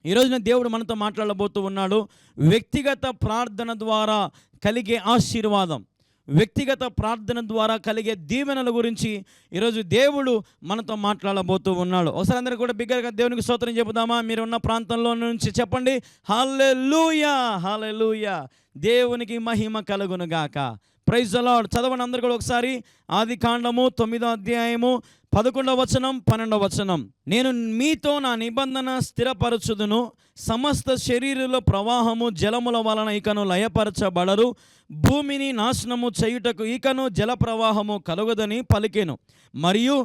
ఈ రోజున దేవుడు మనతో మాట్లాడబోతూ ఉన్నాడు. వ్యక్తిగత ప్రార్థన ద్వారా కలిగే ఆశీర్వాదం, వ్యక్తిగత ప్రార్థన ద్వారా కలిగే దీవెనల గురించి ఈరోజు దేవుడు మనతో మాట్లాడబోతూ ఉన్నాడు. ఒకసారి అందరూ కూడా బిగ్గరగా దేవునికి స్తోత్రం చెబుదామా? మీరు ఉన్న ప్రాంతంలో నుంచి చెప్పండి, హల్లెలూయా, హల్లెలూయా, దేవునికి మహిమ కలుగును గాక. Praise the Lord. చదవండి అందరూ కూడా ఒకసారి. ఆదికాండము 9వ అధ్యాయము 11వ వచనం 12వ వచనం. నేను మీతో నా నిబంధన స్థిరపరచుదును, సమస్త శరీరుల ప్రవాహము జలముల వలన ఇకను లయపరచబడరు, భూమిని నాశనము చేయుటకు ఇకను జల ప్రవాహము కలుగదని పలికెను. మరియు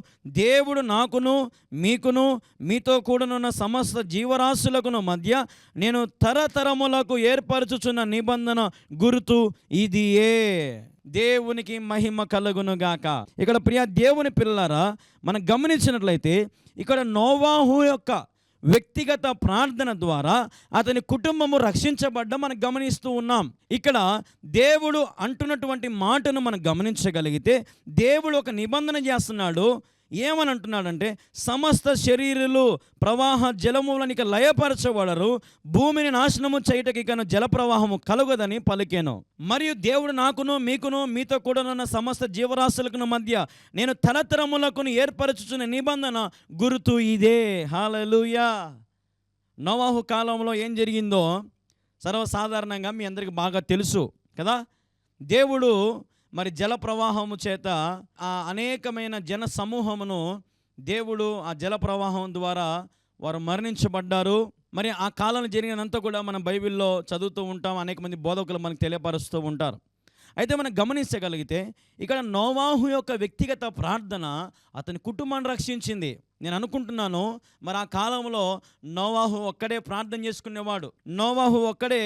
దేవుడు నాకును మీకును మీతో కూడనున్న సమస్త జీవరాశులకును మధ్య నేను తరతరములకు ఏర్పరచుచున్న నిబంధన గుర్తు ఇదియే. దేవునికి మహిమ కలుగును గాక. ఇక్కడ ప్రియ దేవుని పిల్లలారా, మనం గమనించినట్లయితే ఇక్కడ నోవాహు యొక్క వ్యక్తిగత ప్రార్థన ద్వారా అతని కుటుంబము రక్షించబడ్డ మనం గమనిస్తూ ఉన్నాం. ఇక్కడ దేవుడు అంటున్నటువంటి మాటను మనం గమనించగలిగితే దేవుడు ఒక నిబంధన చేస్తున్నాడు. ఏమని అంటున్నాడంటే, సమస్త శరీరులు ప్రవాహ జలములనిక లయపరచబడరు, భూమిని నాశనము చేయటకి ఇకను జల ప్రవాహము కలుగదని పలికెను. మరియు దేవుడు నాకును మీకును మీతో కూడానున్న సమస్త జీవరాశులకు మధ్య నేను తరతరములకు ఏర్పరచుచున్న నిబంధన గుర్తు ఇదే. హల్లెలూయా. నోవాహు కాలంలో ఏం జరిగిందో సర్వసాధారణంగా మీ అందరికీ బాగా తెలుసు కదా. దేవుడు మరి జల ప్రవాహము చేత ఆ అనేకమైన జన సమూహమును దేవుడు ఆ జల ప్రవాహం ద్వారా వారు మరణించబడ్డారు. మరి ఆ కాలంలో జరిగినంతా కూడా మనం బైబిల్లో చదువుతూ ఉంటాం, అనేక మంది బోధకులు మనకు తెలియపరుస్తూ ఉంటారు. అయితే మనం గమనించగలిగితే ఇక్కడ నోవాహు యొక్క వ్యక్తిగత ప్రార్థన అతని కుటుంబాన్ని రక్షించింది. నేను అనుకుంటున్నాను మరి ఆ కాలంలో నోవాహు ఒక్కడే ప్రార్థన చేసుకునేవాడు, నోవాహు ఒక్కడే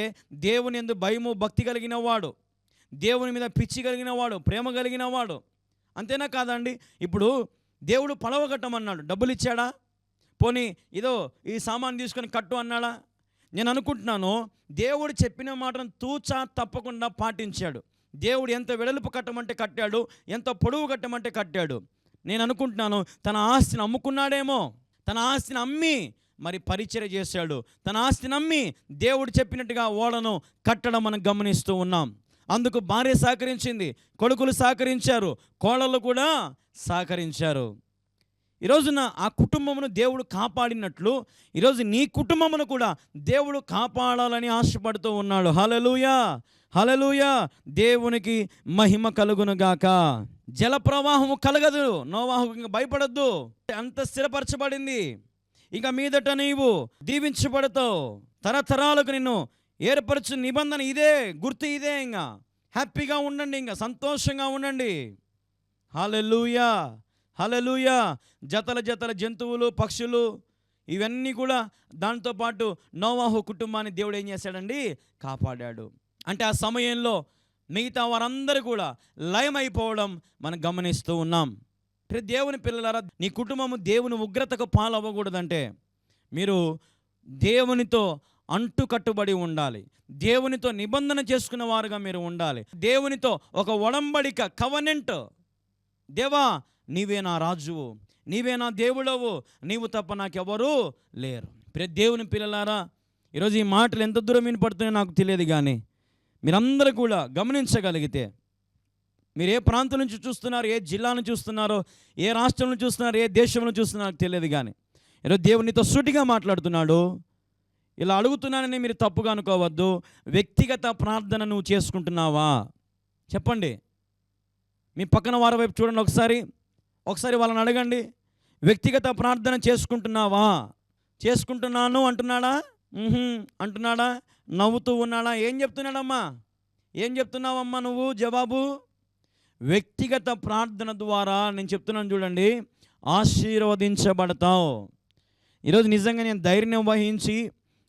దేవుని యందు భయము భక్తి కలిగిన వాడు, దేవుని మీద పిచ్చి కలిగిన వాడు, ప్రేమ కలిగిన వాడు. అంతేనా కాదండి? ఇప్పుడు దేవుడు పడవ కట్టమన్నాడు, డబ్బులు ఇచ్చాడా? పోనీ ఇదో ఈ సామాన్ తీసుకొని కట్టు అన్నాడా? నేను అనుకుంటున్నాను దేవుడు చెప్పిన మాటను తూచా తప్పకుండా పాటించాడు. దేవుడు ఎంత వెడల్పు కట్టమంటే కట్టాడు, ఎంత పొడవు కట్టమంటే కట్టాడు. నేను అనుకుంటున్నాను తన ఆస్తిని అమ్ముకున్నాడేమో, తన ఆస్తిని అమ్మి మరి పరిచర్య చేశాడు. తన ఆస్తిని అమ్మి దేవుడు చెప్పినట్టుగా ఓడను కట్టడం మనం గమనిస్తూ ఉన్నాం. అందుకు భార్య సహకరించింది, కొడుకులు సహకరించారు, కోడళ్ళు కూడా సహకరించారు. ఈరోజున ఆ కుటుంబమును దేవుడు కాపాడినట్లు ఈరోజు నీ కుటుంబమును కూడా దేవుడు కాపాడాలని ఆశపడుతూ ఉన్నాడు. హల్లెలూయా, హల్లెలూయా. దేవునికి మహిమ కలుగును గాక. జల ప్రవాహము కలగదు. నోవాహు ఇంకా భయపడద్దు, అంత స్థిరపరచబడింది. ఇక మీదట నీవు దీవించబడతావు, తరతరాలకు నిన్ను ఏర్పరచు నిబంధన ఇదే, గుర్తు ఇదే. ఇంకా హ్యాపీగా ఉండండి, ఇంకా సంతోషంగా ఉండండి. హల్లెలూయా, హల్లెలూయా. జతల జతల జంతువులు, పక్షులు ఇవన్నీ కూడా దాంతోపాటు నోవాహు కుటుంబాన్ని దేవుడు ఏం చేశాడండి? కాపాడాడు. అంటే ఆ సమయంలో మిగతా వారందరూ కూడా లయమైపోవడం మనం గమనిస్తూ ఉన్నాం. ప్రతి దేవుని పిల్లలారా, నీ కుటుంబము దేవుని ఉగ్రతకు పాలవ్వకూడదంటే మీరు దేవునితో అంటు కట్టుబడి ఉండాలి, దేవునితో నిబంధన చేసుకున్న వారుగా మీరు ఉండాలి, దేవునితో ఒక ఒడంబడిక కవనెంట్. దేవా నీవే నా రాజువు, నీవే నా దేవుడవు, నీవు తప్ప నాకెవరూ లేరు. ప్రతి దేవుని పిల్లలారా, ఈరోజు ఈ మాటలు ఎంత దూరం వినపడుతున్నాయో నాకు తెలియదు, కానీ మీరందరూ కూడా గమనించగలిగితే మీరు ఏ ప్రాంతం నుంచి చూస్తున్నారు, ఏ జిల్లా నుంచి చూస్తున్నారో, ఏ రాష్ట్రం నుంచి చూస్తున్నారు, ఏ దేశంలో చూస్తున్నారో నాకు తెలియదు, కానీ ఈరోజు దేవునితో సూటిగా మాట్లాడుతున్నాడు. ఇలా అడుగుతున్నానని మీరు తప్పుగా అనుకోవద్దు. వ్యక్తిగత ప్రార్థన నువ్వు చేసుకుంటున్నావా? చెప్పండి. మీ పక్కన వారి వైపు చూడండి, ఒకసారి వాళ్ళని అడగండి, వ్యక్తిగత ప్రార్థన చేసుకుంటున్నావా? చేసుకుంటున్నాను అంటున్నాడా? అంటున్నాడా? నవ్వుతూ ఉన్నాడా? ఏం చెప్తున్నాడమ్మా? ఏం చెప్తున్నావమ్మా నువ్వు జవాబు? వ్యక్తిగత ప్రార్థన ద్వారా నేను చెప్తున్నాను చూడండి, ఆశీర్వదించబడతావు. ఈరోజు నిజంగా నేను ధైర్యం వహించి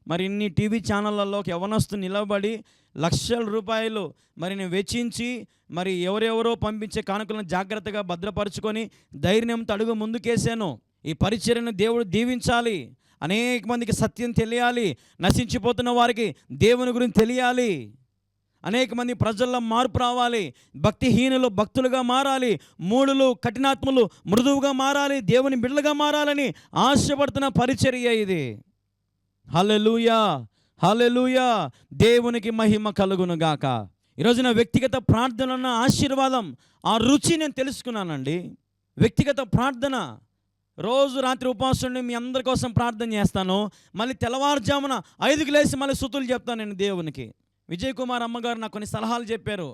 మరి ఇన్ని టీవీ ఛానళ్ళలోకి యవనస్తు నిలబడి లక్షల రూపాయలు మరి నేను వెచ్చించి మరి ఎవరెవరో పంపించే కానుకలను జాగ్రత్తగా భద్రపరుచుకొని ధైర్యంతో అడుగు ముందుకేసాను. ఈ పరిచర్యను దేవుడు దీవించాలి, అనేక మందికి సత్యం తెలియాలి, నశించిపోతున్న వారికి దేవుని గురించి తెలియాలి, అనేక మంది ప్రజల్లో మార్పు రావాలి, భక్తిహీనులు భక్తులుగా మారాలి, మూఢులు కఠినాత్ములు మృదువుగా మారాలి, దేవుని బిడ్డలుగా మారాలని ఆశపడుతున్న పరిచర్య ఇది. హల్లెలూయా, హల్లెలూయా. దేవునికి మహిమ కలుగును గాక. ఈరోజు నా వ్యక్తిగత ప్రార్థన ఆశీర్వాదం, ఆ రుచి నేను తెలుసుకున్నానండి. వ్యక్తిగత ప్రార్థన, రోజు రాత్రి ఉపవాసం ఉండి మీ అందరి కోసం ప్రార్థన చేస్తాను. మళ్ళీ తెల్లవారుజామున 5కి లేచి మళ్ళీ స్తుతులు చెప్తాను నేను దేవునికి. విజయ్ కుమార్ అమ్మగారు నాకు కొన్ని సలహాలు చెప్పారు.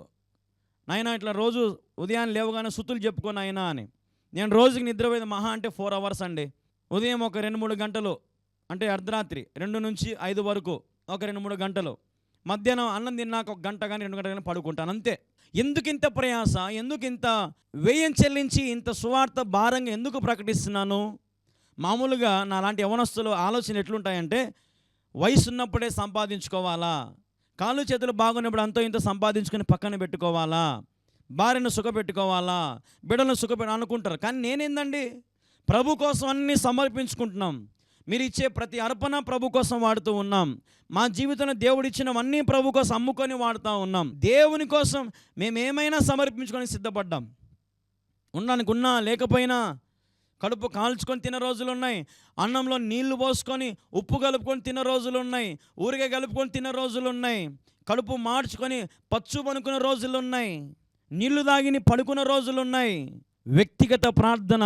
నాయన ఇట్లా రోజు ఉదయాన్నే లేవగానే స్తుతులు చెప్పుకోను ఆయన అని. నేను రోజుకి నిద్రపోయేది మహా అంటే 4 అవర్స్ అండి. ఉదయం ఒక 2-3 గంటలు, అంటే అర్ధరాత్రి 2 నుంచి 5 వరకు ఒక 2-3 గంటలు, మధ్యాహ్నం అన్నం తిన్నాక 1 గంట కానీ 2 గంటలు కానీ పడుకుంటాను అంతే. ఎందుకు ఇంత ప్రయాస, ఎందుకు ఇంత వ్యయం చెల్లించి ఇంత సువార్త భారంగా ఎందుకు ప్రకటిస్తున్నాను? మామూలుగా నాలాంటి యవనస్తులు ఆలోచన ఎట్లుంటాయంటే, వయసు ఉన్నప్పుడే సంపాదించుకోవాలా, కాళ్ళు చేతులు బాగున్నప్పుడు అంతో ఇంత సంపాదించుకొని పక్కన పెట్టుకోవాలా, భార్యను సుఖపెట్టుకోవాలా, బిడ్డలను అనుకుంటారు. కానీ నేనేందండి, ప్రభు కోసం అన్నీ సమర్పించుకుంటున్నాం. మీరు ఇచ్చే ప్రతి అర్పణ ప్రభు కోసం వాడుతూ ఉన్నాం. మా జీవితంలో దేవుడు ఇచ్చినవన్నీ ప్రభు కోసం అమ్ముకొని వాడుతూ ఉన్నాం. దేవుని కోసం మేమేమైనా సమర్పించుకొని సిద్ధపడ్డాం. ఉన్నానికి ఉన్నా లేకపోయినా కడుపు కాల్చుకొని తిన్న రోజులు ఉన్నాయి. అన్నంలో నీళ్లు పోసుకొని ఉప్పు కలుపుకొని తిన్న రోజులు ఉన్నాయి. ఊరికే కలుపుకొని తిన్న రోజులు ఉన్నాయి. కడుపు మార్చుకొని పచ్చు పనుకున్న రోజులు ఉన్నాయి. నీళ్లు తాగిని పడుకున్న రోజులు ఉన్నాయి. వ్యక్తిగత ప్రార్థన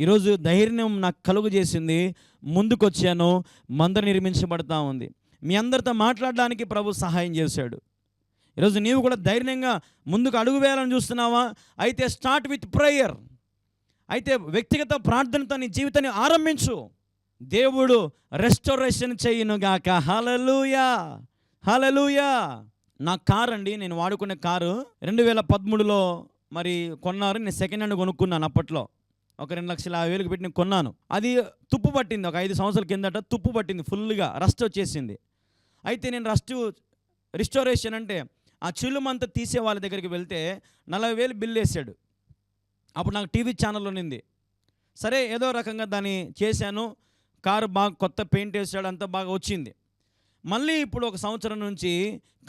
ఈరోజు ధైర్యం నాకు కలుగు చేసింది. ముందుకొచ్చాను, మంద నిర్మించబడతా ఉంది. మీ అందరితో మాట్లాడడానికి ప్రభు సహాయం చేశాడు. ఈరోజు నీవు కూడా ధైర్యంగా ముందుకు అడుగు వేయాలని చూస్తున్నావా? అయితే స్టార్ట్ విత్ ప్రేయర్. అయితే వ్యక్తిగత ప్రార్థనతో నీ జీవితాన్ని ఆరంభించు. దేవుడు రెస్టోరేషన్ చేయునుగాక. హల్లెలూయా, హల్లెలూయా. నా కారు అండి, నేను వాడుకునే కారు 2013లో మరి కొన్నారు. నేను సెకండ్ హ్యాండ్ కొనుక్కున్నాను. అప్పట్లో ఒక 2,50,000 పెట్టి నేను కొన్నాను. అది తుప్పు పట్టింది. ఒక 5 సంవత్సరాల కిందట తుప్పు పట్టింది, ఫుల్గా రస్ట్ వచ్చేసింది. అయితే నేను రిస్టోరేషన్ అంటే ఆ చిల్లుమంతా తీసే వాళ్ళ దగ్గరికి వెళ్తే 40,000 బిల్లు వేసాడు. అప్పుడు నాకు టీవీ ఛానల్ ఉన్నింది. సరే ఏదో రకంగా దాన్ని చేశాను. కారు బాగా కొత్త పెయింట్ వేసాడు, అంతా బాగా వచ్చింది. మళ్ళీ ఇప్పుడు ఒక సంవత్సరం నుంచి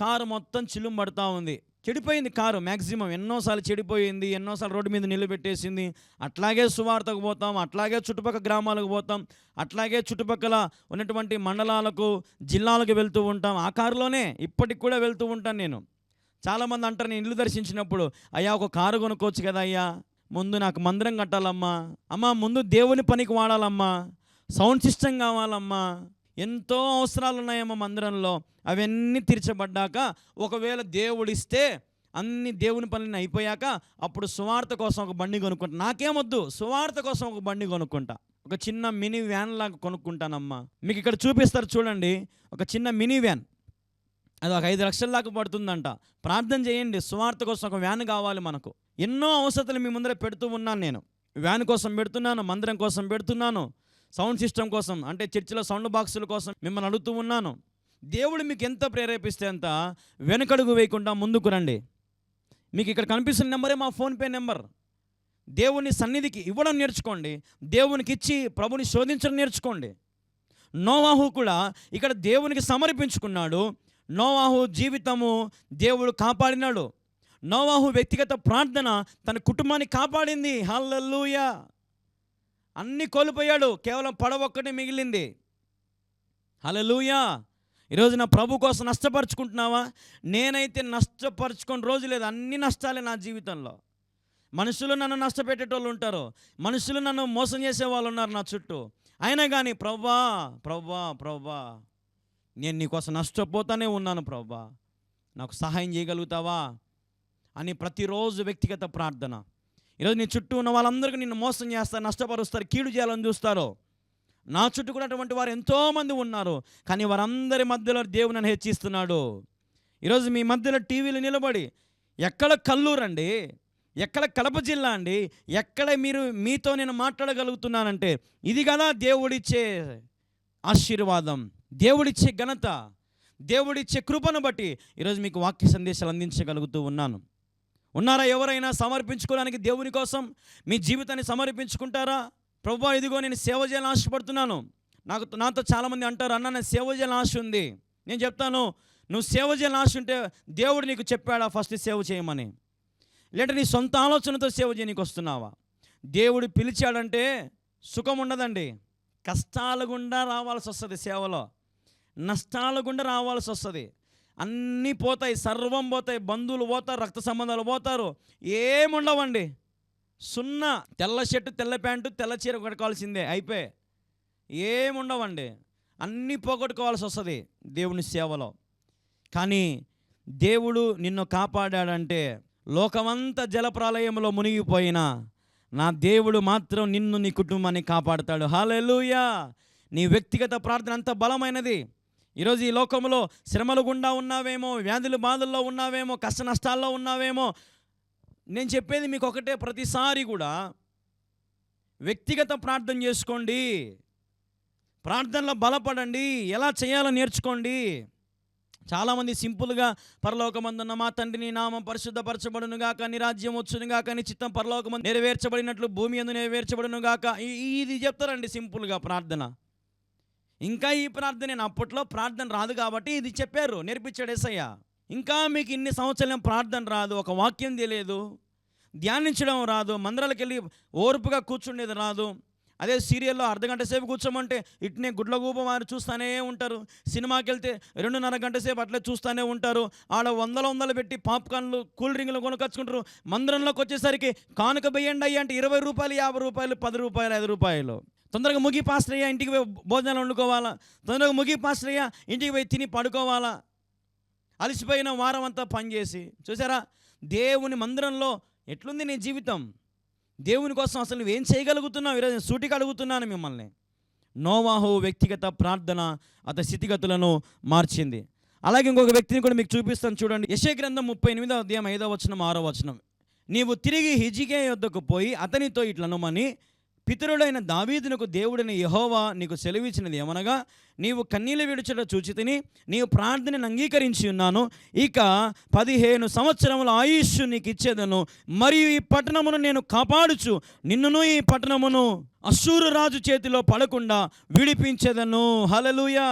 కారు మొత్తం చిల్లుం పడుతూ ఉంది. చెడిపోయింది కారు, మ్యాక్సిమం ఎన్నోసార్లు చెడిపోయింది, ఎన్నోసార్లు రోడ్డు మీద నిల్లు పెట్టేసింది. అట్లాగే సువార్తకు పోతాం, అట్లాగే చుట్టుపక్కల గ్రామాలకు పోతాం, అట్లాగే చుట్టుపక్కల ఉన్నటువంటి మండలాలకు, జిల్లాలకు వెళ్తూ ఉంటాం. ఆ కారులోనే ఇప్పటికి కూడా వెళ్తూ ఉంటాను నేను. చాలామంది అంటారు, నేను ఇల్లు దర్శించినప్పుడు, అయ్యా ఒక కారు కొనుక్కోవచ్చు కదా అయ్యా, ముందు నాకు మందిరం కట్టాలమ్మా, అమ్మా ముందు దేవుని పనికి వాడాలమ్మా, సౌండ్ సిస్టమ్ కావాలమ్మా, ఎంతో అవసరాలు ఉన్నాయమ్మా మందిరంలో. అవన్నీ తీర్చబడ్డాక ఒకవేళ దేవుడిస్తే అన్ని దేవుని పనులన్నీ అయిపోయాక అప్పుడు సువార్త కోసం ఒక బండి కొనుక్కుంటా. నాకేమొద్దు, సువార్త కోసం ఒక బండి కొనుక్కుంటా. ఒక చిన్న మినీ వ్యాన్ లాగా కొనుక్కుంటానమ్మా. మీకు ఇక్కడ చూపిస్తారు చూడండి, ఒక చిన్న మినీ వ్యాన్. అది ఒక 5 లక్షల దాకా పడుతుందంట. ప్రార్థన చేయండి, సువార్త కోసం ఒక వ్యాన్ కావాలి మనకు. ఎన్నో అవసరాలు మీ ముందర పెడుతూ ఉన్నాను నేను. వ్యాన్ కోసం పెడుతున్నాను, మందిరం కోసం పెడుతున్నాను, సౌండ్ సిస్టమ్ కోసం, అంటే చర్చిలో సౌండ్ బాక్సుల కోసం మిమ్మల్ని అడుగుతూ ఉన్నాను. దేవుడు మీకు ఎంత ప్రేరేపిస్తే అంత వెనకడుగు వేయకుండా ముందుకు రండి. మీకు ఇక్కడ కనిపిస్తున్న నెంబరే మా ఫోన్పే నెంబర్. దేవుని సన్నిధికి ఇవ్వడం నేర్చుకోండి, దేవునికి ఇచ్చి ప్రభుని శోధించడం నేర్చుకోండి. నోవాహు కూడా ఇక్కడ దేవునికి సమర్పించుకున్నాడు. నోవాహు జీవితము దేవుడు కాపాడినాడు. నోవాహు వ్యక్తిగత ప్రార్థన తన కుటుంబాన్ని కాపాడింది. హల్లెలూయా. అన్నీ కోల్పోయాడు, కేవలం పడవ ఒక్కటే మిగిలింది. హల్లెలూయా. ఈరోజు నా ప్రభు కోసం నష్టపరుచుకుంటున్నావా? నేనైతే నష్టపరుచుకొని రోజు లేదు. అన్ని నష్టాలే నా జీవితంలో. మనుషులు నన్ను నష్టపెట్టేటోళ్ళు ఉంటారు, మనుషులు నన్ను మోసం చేసే వాళ్ళు ఉన్నారు నా చుట్టూ. అయినా కానీ ప్రభువా ప్రభువా ప్రభువా, నేను నీకోసం నష్టపోతానే ఉన్నాను ప్రభువా, నాకు సహాయం చేయగలుగుతావా అని ప్రతిరోజు వ్యక్తిగత ప్రార్థన. ఈరోజు నీ చుట్టూ ఉన్న వాళ్ళందరికీ నిన్ను మోసం చేస్తారు, నష్టపరుస్తారు, కీడు చేయాలని చూస్తారు. నా చుట్టూ కూడా అటువంటి వారు ఎంతోమంది ఉన్నారు. కానీ వారందరి మధ్యలో దేవుడు నన్ను హెచ్చిస్తున్నాడు. ఈరోజు మీ మధ్యలో టీవీలు నిలబడి, ఎక్కడ కల్లూరండి, ఎక్కడ కడప జిల్లా అండి, ఎక్కడ మీతో నేను మాట్లాడగలుగుతున్నానంటే ఇది కదా దేవుడిచ్చే ఆశీర్వాదం, దేవుడిచ్చే ఘనత, దేవుడిచ్చే కృపను బట్టి ఈరోజు మీకు వాక్య సందేశాలు అందించగలుగుతూ ఉన్నాను. ఉన్నారా ఎవరైనా సమర్పించుకోవడానికి దేవుని కోసం మీ జీవితాన్ని సమర్పించుకుంటారా? ప్రభువా ఇదిగో నేను సేవ చేయాలని ఆశపడుతున్నాను. నాతో చాలామంది అంటారు, అన్న నేను సేవ చేయాలని ఆశ ఉంది. నేను చెప్తాను, నువ్వు సేవ చేయాలని ఆశ ఉంటే దేవుడు నీకు చెప్పాడా ఫస్ట్ సేవ చేయమని? లేదంటే నీ సొంత ఆలోచనతో సేవ చేయడానికి వస్తున్నావా? దేవుడు పిలిచాడంటే సుఖం ఉండదండి, కష్టాల గుండా రావాల్సి వస్తుంది సేవలో. నష్టాల గుండా రావాల్సి వస్తుంది. అన్నీ పోతాయి, సర్వం పోతాయి, బంధువులు పోతారు, రక్త సంబంధాలు పోతారు, ఏముండవండి. సున్నా. తెల్ల షర్టు, తెల్ల ప్యాంటు, తెల్ల చీర కట్టుకోవాల్సిందే, అయిపోయి ఏముండవండి. అన్నీ పోగొట్టుకోవాల్సి వస్తుంది దేవుని సేవలో. కానీ దేవుడు నిన్ను కాపాడాడంటే లోకమంతా జలప్రలయంలో మునిగిపోయినా నా దేవుడు మాత్రం నిన్ను, నీ కుటుంబాన్ని కాపాడుతాడు. హల్లెలూయా. నీ వ్యక్తిగత ప్రార్థన అంత బలమైనది. ఈరోజు ఈ లోకంలో శ్రమలు గుండా ఉన్నావేమో, వ్యాధులు బాధల్లో ఉన్నావేమో, కష్ట నష్టాల్లో ఉన్నావేమో. నేను చెప్పేది మీకు ఒకటే, ప్రతిసారి కూడా వ్యక్తిగత ప్రార్థన చేసుకోండి, ప్రార్థనలో బలపడండి, ఎలా చేయాలో నేర్చుకోండి. చాలామంది సింపుల్గా పరలోకమందున్న మా తండ్రి నీ నామం పరిశుద్ధపరచబడును గాక, నీ రాజ్యం వచ్చును గాక, నీ చిత్తం పరలోకమందు నెరవేర్చబడినట్లు భూమి యందు నెరవేర్చబడును గాక. ఇది చెప్తారండి సింపుల్గా ప్రార్థన. ఇంకా ఈ ప్రార్థన అప్పట్లో ప్రార్థన రాదు కాబట్టి ఇది చెప్పారు, నేర్పించాడు యేసయ్య. ఇంకా మీకు ఇన్ని సంవత్సరాలు ప్రార్థన రాదు, ఒక వాక్యం తెలియదు, ధ్యానించడం రాదు, మందిరాలకు వెళ్ళి ఓర్పుగా కూర్చుండేది రాదు. అదే సీరియల్లో అర్ధగంట సేపు కూర్చోమంటే ఇట్నే గుడ్లగూప వారు చూస్తూనే ఉంటారు. సినిమాకి వెళ్తే 2.5 గంట సేపు అట్లే చూస్తూనే ఉంటారు. ఆడ వందలు పెట్టి పాప్కార్న్లు, కూల్ డ్రింక్లు కొనుకొచ్చుకుంటారు. మందిరంలోకి వచ్చేసరికి కానుక వేయండి అయ్యి అంటే 20 రూపాయలు, 50 రూపాయలు, 10 రూపాయలు, 5 రూపాయలు. తొందరగా ముగి పాస్టర్ అయ్యా, ఇంటికి పోయి భోజనాలు వండుకోవాలా, తొందరగా ముగి పాస్టర్ అయ్యా, ఇంటికి పోయి తిని పడుకోవాలా. అలసిపోయిన వారం అంతా పనిచేసి. చూసారా దేవుని మందిరంలో ఎట్లుంది నీ జీవితం? దేవుని కోసం అసలు నువ్వేం చేయగలుగుతున్నావు? ఈరోజు సూటిగా అడుగుతున్నాను మిమ్మల్ని. నోవాహు వ్యక్తిగత ప్రార్థన అతని స్థితిగతులను మార్చింది. అలాగే ఇంకొక వ్యక్తిని కూడా మీకు చూపిస్తాను చూడండి. యెషయా గ్రంథం 38వ అధ్యాయం 5వ వచనం 6వ వచనం. నీవు తిరిగి హిజ్కియా యొద్దకు పోయి అతనితో ఇట్లనుమని, పితరుడైన దావీదునకు దేవుడైన యెహోవా నీకు సెలవిచ్చినది ఏమనగా, నీవు కన్నీళ్లు విడుచుట చూచితిని, నీవు ప్రార్థనను అంగీకరించి ఉన్నాను, ఇక 15 సంవత్సరముల ఆయుష్ నీకు ఇచ్చేదను, మరియు ఈ పట్టణమును నేను కాపాడుచు నిన్నును ఈ పట్టణమును అశ్షూరు రాజు చేతిలో పడకుండా విడిపించేదను. హల్లెలూయా.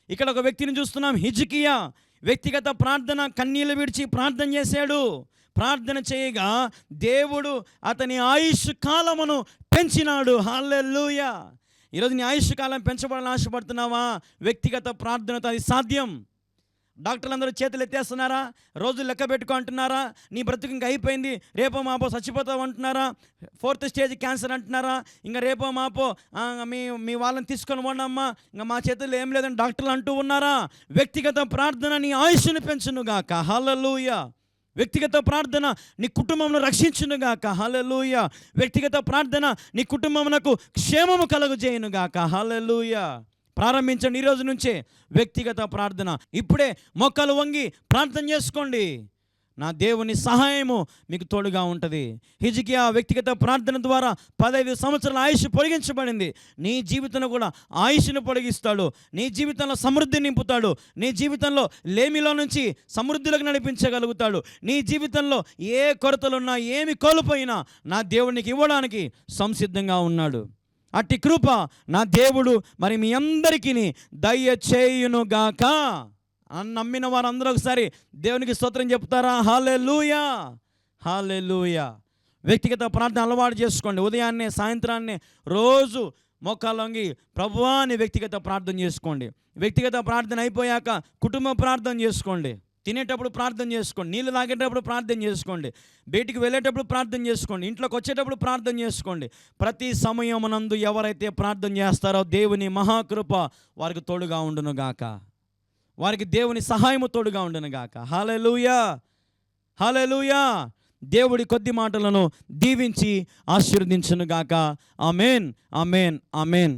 ఇక్కడ ఒక వ్యక్తిని చూస్తున్నాం, హిజ్కియా. వ్యక్తిగత ప్రార్థన, కన్నీళ్లు విడిచి ప్రార్థన చేశాడు. ప్రార్థన చేయగా దేవుడు అతని ఆయుష్ కాలమును పెంచినాడు. హల్లెలూయా. ఈరోజు నీ ఆయుష్ కాలం పెంచబడాలని ఆశపడుతున్నావా? వ్యక్తిగత ప్రార్థనతో అది సాధ్యం. డాక్టర్లు అందరూ చేతులు ఎత్తేస్తున్నారా? రోజులు లెక్క పెట్టుకో అంటున్నారా? నీ బ్రతుకు ఇంకా అయిపోయింది, రేపో మాపో చచ్చిపోతావు అంటున్నారా? 4th స్టేజ్ క్యాన్సర్ అంటున్నారా? ఇంకా రేపో మాపో మీ వాళ్ళని తీసుకొని పోండమ్మా, ఇంకా మా చేతుల్లో ఏం లేదని డాక్టర్లు అంటూ ఉన్నారా? వ్యక్తిగత ప్రార్థన నీ ఆయుష్ను పెంచునుగాక. హల్లెలూయా. వ్యక్తిగత ప్రార్థన నీ కుటుంబంను రక్షించునుగాక. హల్లెలూయా. వ్యక్తిగత ప్రార్థన నీ కుటుంబమునకు క్షేమము కలుగజేయునుగాక. హల్లెలూయా. ప్రారంభించండి ఈరోజు నుంచే వ్యక్తిగత ప్రార్థన. ఇప్పుడే మోకాలు వంగి ప్రార్థన చేసుకోండి. నా దేవుని సహాయము మీకు తోడుగా ఉంటుంది. హిజ్కియా వ్యక్తిగత ప్రార్థన ద్వారా 15 సంవత్సరాల ఆయుష్ పొడిగించబడింది. నీ జీవితంలో కూడా ఆయుష్ను పొడిగిస్తాడు. నీ జీవితంలో సమృద్ధి నింపుతాడు. నీ జీవితంలో లేమిలో నుంచి సమృద్ధిలోకి నడిపించగలుగుతాడు. నీ జీవితంలో ఏ కొరతలున్నా, ఏమి కోల్పోయినా నా దేవునికి ఇవ్వడానికి సంసిద్ధంగా ఉన్నాడు. అట్టి కృప నా దేవుడు మరి మీ అందరికీ దయచేయునుగాక. నమ్మిన వారందరూ ఒకసారి దేవునికి స్తోత్రం చెప్తారా? హల్లెలూయా. హల్లెలూయా. వ్యక్తిగత ప్రార్థన అలవాటు చేసుకోండి. ఉదయాన్నే సాయంత్రాన్నే రోజు మోకాళ్ళొంగి ప్రభువా అని వ్యక్తిగత ప్రార్థన చేసుకోండి. వ్యక్తిగత ప్రార్థన అయిపోయాక కుటుంబ ప్రార్థన చేసుకోండి. తినేటప్పుడు ప్రార్థన చేసుకోండి, నీళ్ళు తాగేటప్పుడు ప్రార్థన చేసుకోండి, బయటికి వెళ్ళేటప్పుడు ప్రార్థన చేసుకోండి, ఇంట్లోకి వచ్చేటప్పుడు ప్రార్థన చేసుకోండి. ప్రతి సమయమునందు ఎవరైతే ప్రార్థన చేస్తారో దేవుని మహాకృప వారికి తోడుగా ఉండును గాక. వారికి దేవుని సహాయము తోడుగా ఉండును గాక. హల్లెలూయా. హల్లెలూయా. దేవుడి కొద్ది మాటలను దీవించి ఆశీర్వదించును గాక. ఆమేన్. ఆమేన్. ఆమేన్.